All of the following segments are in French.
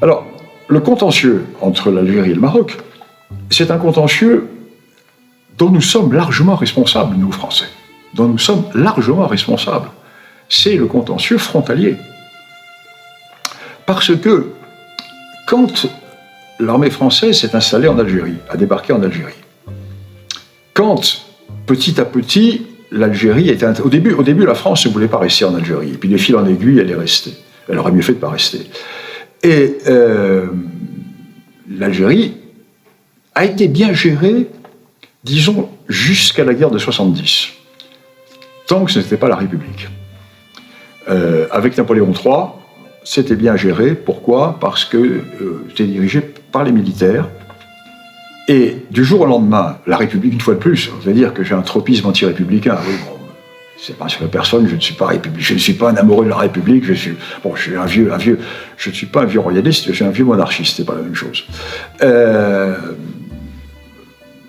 Alors, le contentieux entre l'Algérie et le Maroc, c'est un contentieux dont nous sommes largement responsables, nous, Français. Dont nous sommes largement responsables. C'est le contentieux frontalier. Parce que, quand l'armée française s'est installée en Algérie, a débarqué en Algérie, quand, petit à petit, l'Algérie était... Au début, la France ne voulait pas rester en Algérie. Et puis, de fil en aiguille, elle est restée. Elle aurait mieux fait de ne pas rester. Et l'Algérie a été bien gérée, disons, jusqu'à la guerre de 70, tant que ce n'était pas la République. Avec Napoléon III, c'était bien géré. Pourquoi ? Parce que c'était dirigé par les militaires. Et du jour au lendemain, la République, une fois de plus, vous allez dire que j'ai un tropisme anti-républicain. Oui, bon, c'est pas sur la personne, je ne suis pas républicain, je ne suis pas un amoureux de la République, je suis un vieux, je ne suis pas un vieux royaliste, je suis un vieux monarchiste, c'est pas la même chose.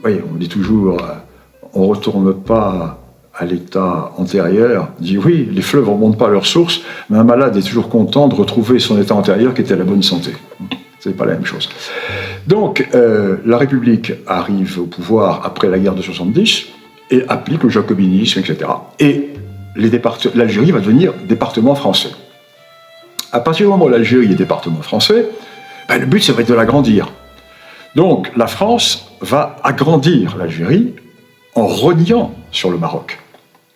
Oui, on dit toujours, on ne retourne pas à l'état antérieur, on dit oui, les fleuves ne remontent pas à leur source, mais un malade est toujours content de retrouver son état antérieur qui était à la bonne santé. C'est pas la même chose. Donc, la République arrive au pouvoir après la guerre de 70 et applique le jacobinisme, etc. Et l'Algérie va devenir département français. À partir du moment où l'Algérie est département français, ben, le but, ça va être de l'agrandir. Donc, la France va agrandir l'Algérie en reniant sur le Maroc.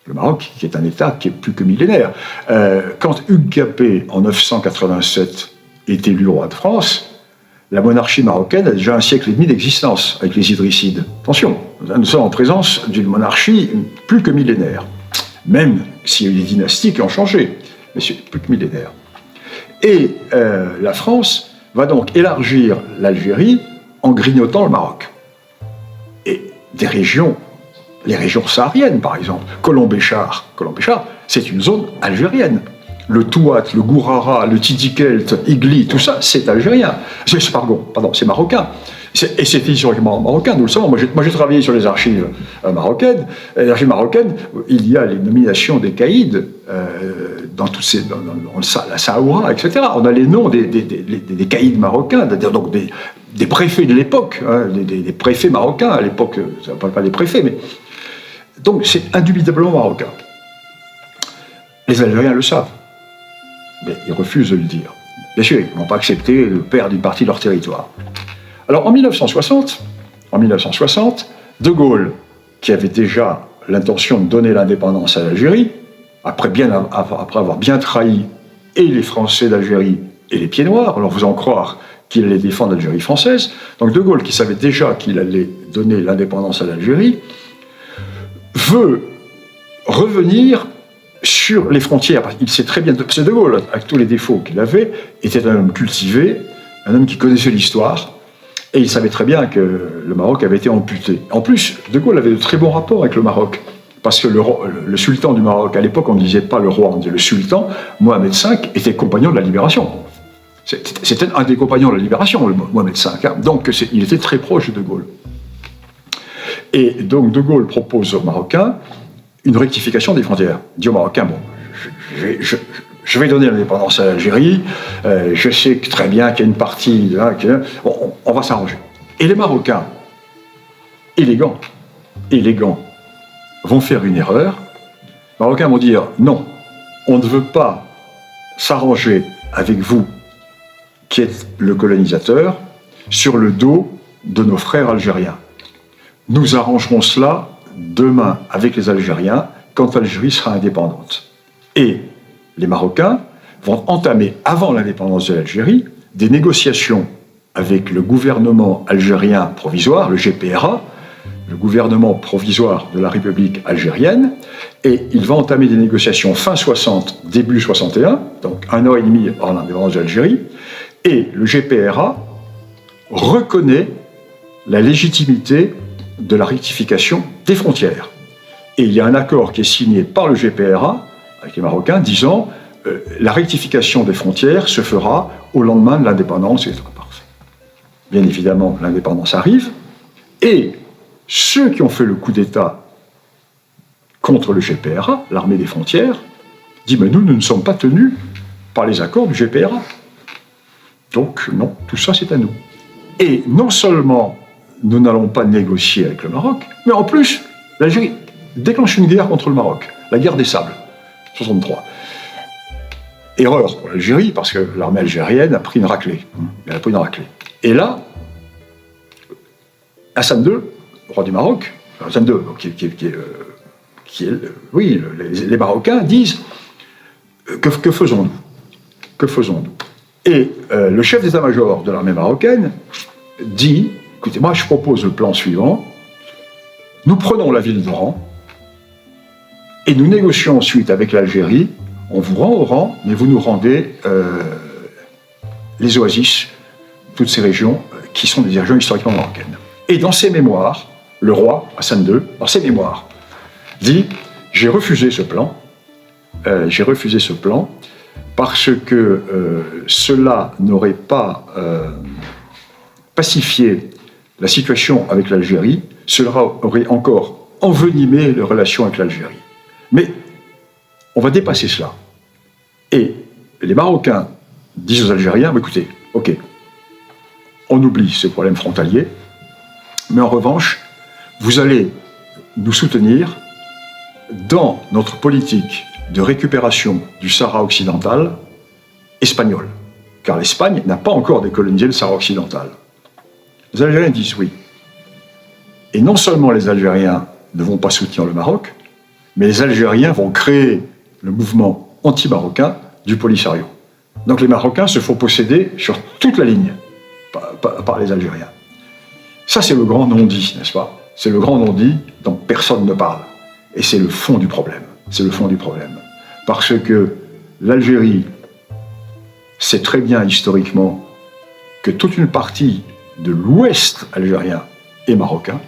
Le Maroc, qui est un État qui est plus que millénaire. Quand Hugues Capet, en 987, est élu roi de France, la monarchie marocaine a déjà un siècle et demi d'existence avec les Idrissides. Attention, nous sommes en présence d'une monarchie plus que millénaire. Même s'il y a eu des dynasties qui ont changé, mais c'est plus que millénaire. Et la France va donc élargir l'Algérie en grignotant le Maroc. Et des régions, les régions sahariennes par exemple, Colombéchar, c'est une zone algérienne. Le Touat, le Gourara, le Tidikelt, Igli, tout ça, c'est algérien. Pardon, c'est marocain. Et c'est historiquement marocain, nous le savons. Moi, j'ai travaillé sur les archives marocaines. Les archives marocaines, il y a les nominations des caïds dans la Saoura, etc. On a les noms des caïds marocains, donc des préfets de l'époque, hein, des préfets marocains. À l'époque, ça ne parle pas des préfets, mais... Donc, c'est indubitablement marocain. Les Algériens le savent. Mais ils refusent de le dire. Bien sûr, ils n'ont pas accepté de perdre une partie de leur territoire. Alors en 1960, De Gaulle, qui avait déjà l'intention de donner l'indépendance à l'Algérie, après avoir bien trahi et les Français d'Algérie et les Pieds Noirs, en leur faisant croire qu'il allait défendre l'Algérie française, donc De Gaulle, qui savait déjà qu'il allait donner l'indépendance à l'Algérie, veut revenir sur les frontières. Il sait très bien, c'est De Gaulle, avec tous les défauts qu'il avait, était un homme cultivé, un homme qui connaissait l'histoire, et il savait très bien que le Maroc avait été amputé. En plus, De Gaulle avait de très bons rapports avec le Maroc, parce que le sultan du Maroc, à l'époque on ne disait pas le roi, on disait le sultan, Mohamed V, était compagnon de la libération. C'était un des compagnons de la libération, le Mohamed V, hein. Donc il était très proche de Gaulle. Et donc De Gaulle propose aux Marocains une rectification des frontières. Il dit aux Marocains, bon, je vais donner l'indépendance à l'Algérie, je sais très bien qu'il y a une partie, bon, on va s'arranger. Et les Marocains, élégants, vont faire une erreur. Les Marocains vont dire, non, on ne veut pas s'arranger avec vous, qui êtes le colonisateur, sur le dos de nos frères algériens. Nous arrangerons cela demain avec les Algériens, quand l'Algérie sera indépendante. Et les Marocains vont entamer, avant l'indépendance de l'Algérie, des négociations avec le gouvernement algérien provisoire, le GPRA, le gouvernement provisoire de la République algérienne, et il va entamer des négociations fin 60, début 61, donc un an et demi avant l'indépendance de l'Algérie, et le GPRA reconnaît la légitimité de la rectification des frontières. Et il y a un accord qui est signé par le GPRA, avec les Marocains, disant la rectification des frontières se fera au lendemain de l'indépendance, et parfait. Bien évidemment, l'indépendance arrive, et ceux qui ont fait le coup d'État contre le GPRA, l'armée des frontières, disent mais nous ne sommes pas tenus par les accords du GPRA. Donc non, tout ça c'est à nous. Et non seulement nous n'allons pas négocier avec le Maroc, mais en plus, l'Algérie déclenche une guerre contre le Maroc, la guerre des sables, 63. Erreur pour l'Algérie, parce que l'armée algérienne a pris une raclée. Elle a pris une raclée. Et là, Hassan II, roi du Maroc, Hassan II, oui, les Marocains disent que faisons-nous? Que faisons-nous? Et le chef d'état-major de l'armée marocaine dit, écoutez, moi je propose le plan suivant, nous prenons la ville d'Oran et nous négocions ensuite avec l'Algérie, on vous rend Oran, mais vous nous rendez les oasis, toutes ces régions qui sont des régions historiquement marocaines. Et dans ses mémoires, le roi, Hassan II, dans ses mémoires, dit « J'ai refusé ce plan, parce que cela n'aurait pas pacifié la situation avec l'Algérie, cela aurait encore envenimé les relations avec l'Algérie. Mais on va dépasser cela. » Et les Marocains disent aux Algériens, écoutez, ok, on oublie ces problèmes frontaliers, mais en revanche, vous allez nous soutenir dans notre politique de récupération du Sahara occidental espagnol, car l'Espagne n'a pas encore décolonisé le Sahara occidental. Les Algériens disent oui. Et non seulement les Algériens ne vont pas soutenir le Maroc, mais les Algériens vont créer le mouvement anti-marocain du Polisario. Donc les Marocains se font posséder sur toute la ligne par les Algériens. Ça, c'est le grand non-dit, n'est-ce pas? C'est le grand non-dit dont personne ne parle. Et c'est le fond du problème. C'est le fond du problème. Parce que l'Algérie sait très bien historiquement que toute une partie de l'ouest algérien est marocain,